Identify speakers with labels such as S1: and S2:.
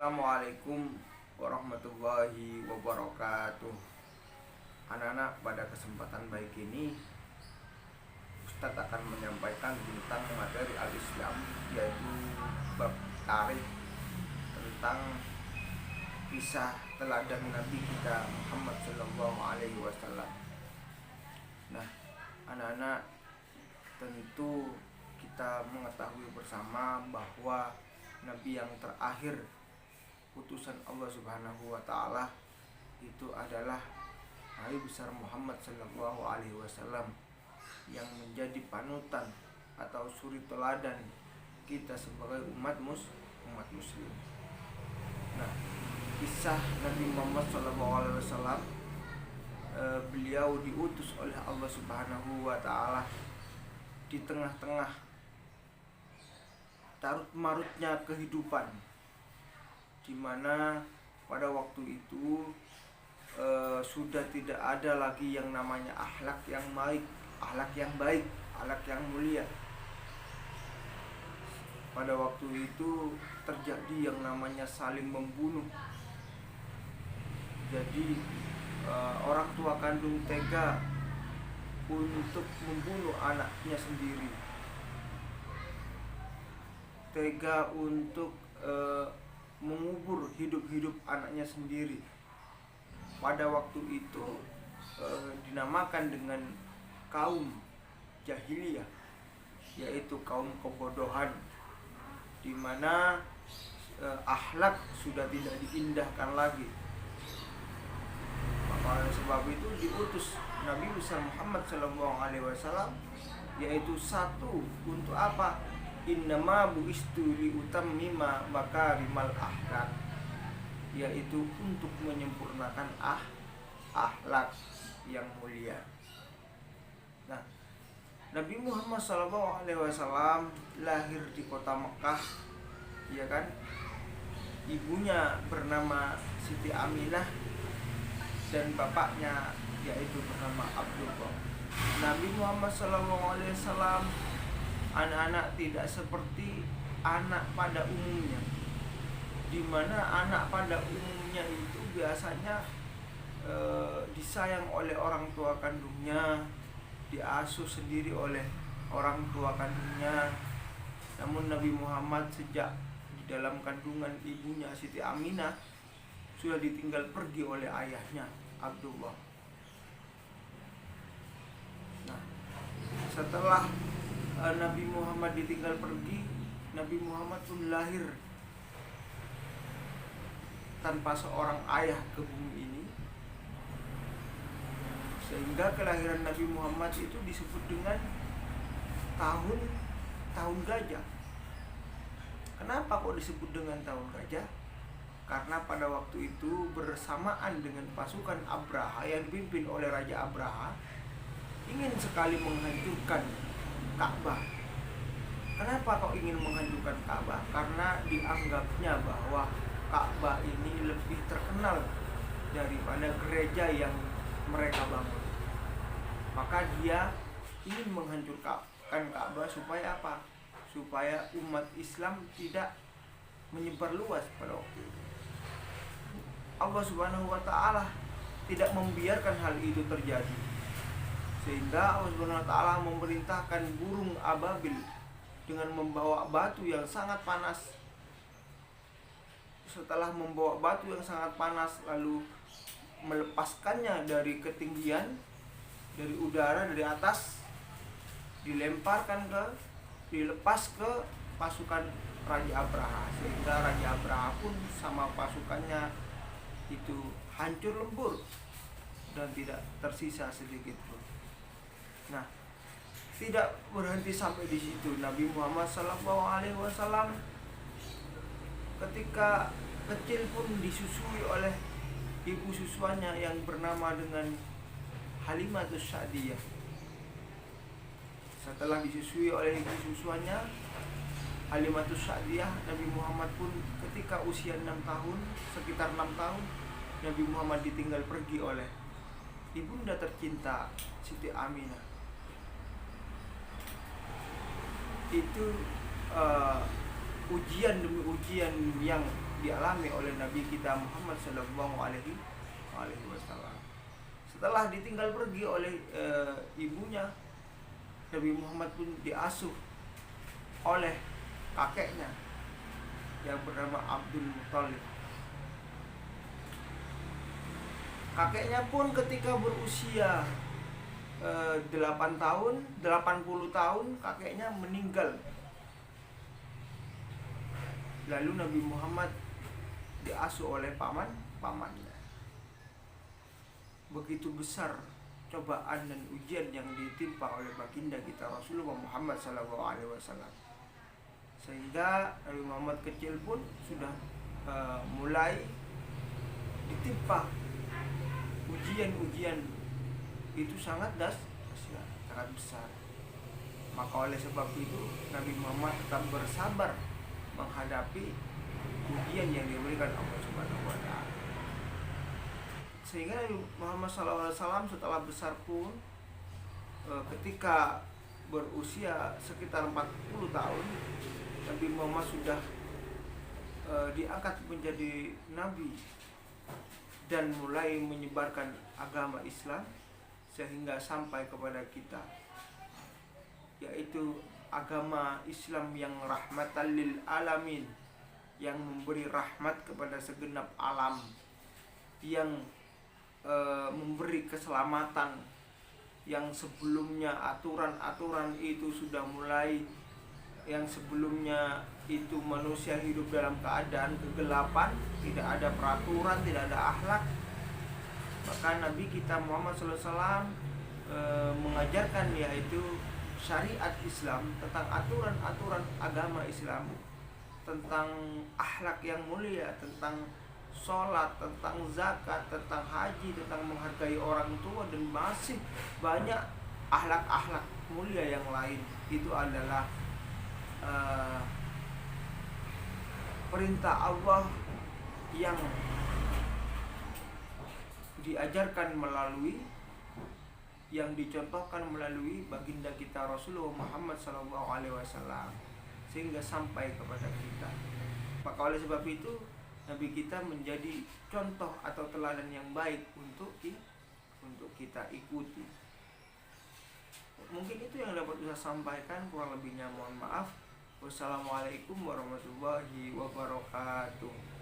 S1: Assalamualaikum warahmatullahi wabarakatuh. Anak-anak, pada kesempatan baik ini Ustadz akan menyampaikan tentang materi al-Islam, yaitu bab tarikh tentang kisah teladan Nabi kita Muhammad Sallallahu Alaihi Wasallam. Nah, anak-anak, tentu kita mengetahui bersama bahwa Nabi yang terakhir utusan Allah Subhanahu wa taala itu adalah Nabi besar Muhammad sallallahu alaihi wasallam, yang menjadi panutan atau suri teladan kita sebagai umat muslim. Nah, kisah Nabi Muhammad sallallahu alaihi wasallam, beliau diutus oleh Allah Subhanahu wa taala di tengah-tengah tarut marutnya kehidupan, di mana pada waktu itu sudah tidak ada lagi yang namanya akhlak yang baik, akhlak yang mulia. Pada waktu itu terjadi yang namanya saling membunuh. Jadi orang tua kandung tega untuk membunuh anaknya sendiri, tega untuk mengubur hidup-hidup anaknya sendiri. Pada waktu itu dinamakan dengan kaum jahiliyah, yaitu kaum kebodohan, di mana akhlak sudah tidak diindahkan lagi. Maka oleh sebab itu diutus Nabi besar Muhammad SAW, yaitu satu, untuk apa? Innama bu'istu liutammima makarimal akhlak, yaitu untuk menyempurnakan akhlak yang mulia. Nah, Nabi Muhammad SAW lahir di kota Mekah, ya kan? Ibunya bernama Siti Aminah dan bapaknya yaitu bernama Abdullah. Nabi Muhammad SAW, anak-anak, tidak seperti anak pada umumnya, di mana anak pada umumnya itu biasanya disayang oleh orang tua kandungnya, diasuh sendiri oleh orang tua kandungnya. Namun Nabi Muhammad sejak di dalam kandungan ibunya Siti Aminah sudah ditinggal pergi oleh ayahnya Abdullah. Nah, setelah Nabi Muhammad ditinggal pergi, Nabi Muhammad pun lahir tanpa seorang ayah ke bumi ini, sehingga kelahiran Nabi Muhammad itu disebut dengan tahun gajah. Kenapa kok disebut dengan tahun gajah? Karena pada waktu itu bersamaan dengan pasukan Abraha yang dipimpin oleh Raja Abraha ingin sekali menghancurkan Ka'bah. Kenapa kok ingin menghancurkan Ka'bah? Karena dianggapnya bahwa Ka'bah ini lebih terkenal daripada gereja yang mereka bangun. Maka dia ingin menghancurkan Ka'bah supaya apa? Supaya umat Islam tidak menyebar luas pada waktu itu. Allah Subhanahu wa taala tidak membiarkan hal itu terjadi, sehingga Allah Subhanahu wa taala memerintahkan burung ababil dengan membawa batu yang sangat panas. Setelah membawa batu yang sangat panas, lalu melepaskannya dari ketinggian, dari udara, dari atas, dilepas ke pasukan Raja Abraha, sehingga Raja Abraha pun sama pasukannya itu hancur lebur dan tidak tersisa sedikit pun. Nah, tidak berhenti sampai di situ. Nabi Muhammad SAW ketika kecil pun disusui oleh ibu susuannya yang bernama dengan Halimatus Sa'diyah. Setelah disusui oleh ibu susuannya Halimatus Sa'diyah, Nabi Muhammad pun ketika usia 6 tahun, sekitar 6 tahun, Nabi Muhammad ditinggal pergi oleh ibunda tercinta Siti Aminah. Itu ujian demi ujian yang dialami oleh Nabi kita Muhammad Sallallahu Alaihi Wasallam. Setelah ditinggal pergi oleh ibunya, Nabi Muhammad pun diasuh oleh kakeknya yang bernama Abdul Muthalib. Kakeknya pun ketika berusia 80 tahun kakeknya meninggal. Lalu Nabi Muhammad diasuh oleh pamannya. Begitu besar cobaan dan ujian yang ditimpa oleh baginda kita Rasulullah Muhammad SAW, sehingga Nabi Muhammad kecil pun sudah mulai ditimpa ujian-ujian itu sangat dahsyat, sangat besar. Maka oleh sebab itu Nabi Muhammad tetap bersabar menghadapi ujian yang diberikan Allah Subhanahu wa taala. Sehingga Nabi Muhammad SAW setelah besar pun ketika berusia sekitar 40 tahun Nabi Muhammad sudah diangkat menjadi nabi dan mulai menyebarkan agama Islam sehingga sampai kepada kita, yaitu agama Islam yang rahmatan lil alamin, yang memberi rahmat kepada segenap alam, yang memberi keselamatan, yang sebelumnya aturan-aturan itu sudah mulai, yang sebelumnya itu manusia hidup dalam keadaan kegelapan, tidak ada peraturan, tidak ada akhlak. Maka Nabi kita Muhammad SAW mengajarkan yaitu syariat Islam, tentang aturan-aturan agama Islam, tentang akhlak yang mulia, tentang sholat, tentang zakat, tentang haji, tentang menghargai orang tua, dan masih banyak akhlak-akhlak mulia yang lain. Itu adalah perintah Allah yang diajarkan melalui, yang dicontohkan melalui baginda kita Rasulullah Muhammad SAW, sehingga sampai kepada kita. Maka oleh sebab itu Nabi kita menjadi contoh atau teladan yang baik untuk kita ikuti. Mungkin itu yang dapat saya sampaikan, kurang lebihnya mohon maaf. Wassalamualaikum warahmatullahi wabarakatuh.